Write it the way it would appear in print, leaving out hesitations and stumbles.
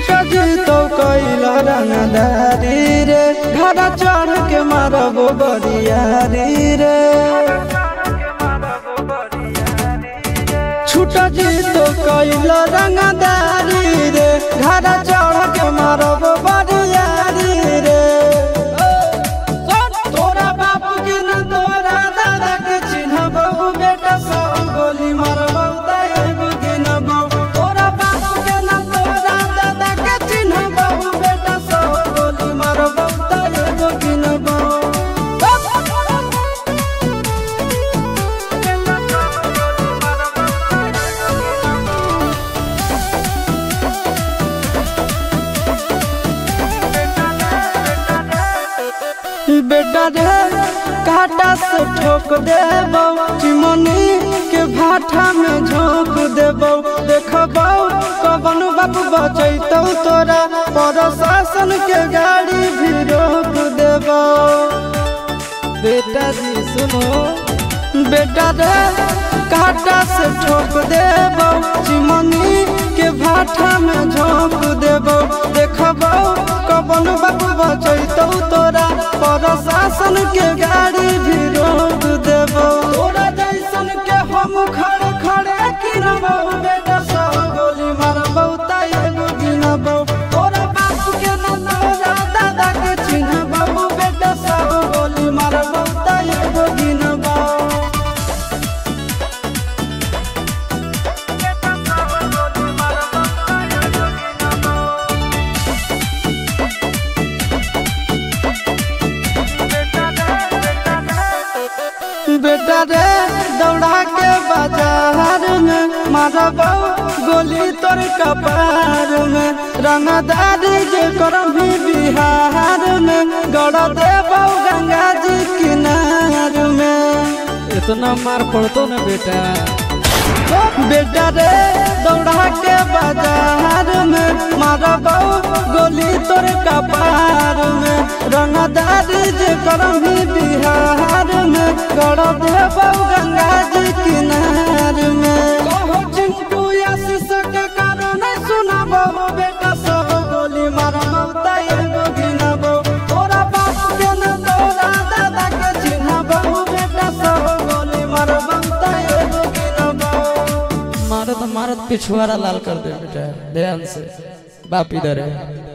छुटा जी तो कैला रंगदारी रे घर चढ़ के मारबो बरियारी रे छुटा जी तो कैला रंगदारी रे घर चढ़ के मारबो बरियारी रे तोरा बाप के न तोरा दादा के चिन्हबो बेटा सब गोली मारबो तैगो गिनबो तोरा बाप के न तोरा दादा के चिन्हबो बेटा सब गोली मारबो तैगो गिनबो बेटा रे काटा से ठोक देबो चिमनी के भाटा में झोंक देबो देखबो कवन बाप बचैतौ तोरा प्रशासन के गाड़ी भी रोक देबो बेटा जी सुनो बेटा रे काटा से ठोक देबो चिमनी के भाटा में झोंक देबो देखबो कवन बाप बचैतौ तोरा प्रशासन के गाड़ी भी रोक देबो तोरा जैसन के हम खड़े खड़े गिनबो बेटा सब गोली मारबो तैगो गिनबो तोरा बाप के न तोरा दादा के चिन्हबो बेटा सब गोली मारबो तैगो गिनबो बेटा रे दौड़ा के बाजार में मारबो गोली तोर कपार में रंगदारी जे करभी बिहार में गड़ देबो गंगा जी किनार में इतना मार पड़तो ना बेटा बेटा रे दौड़ा के बाजार में मारबो गोली तोर कपार में रंगदारी जे करभी बिहार में गड़ देबो गंगा जी किनार में कहो चिंटू आशीष के कारण सुनाबो बेटा सब गोली मारबो तैगो गिनबो तोरा बाप के न तोरा दादा के चिन्हबो बेटा सब गोली मारबो तैगो गिनबो मारत मारत पिछुआरा लाल कर दे बेटा ध्यान से बाप इधर है।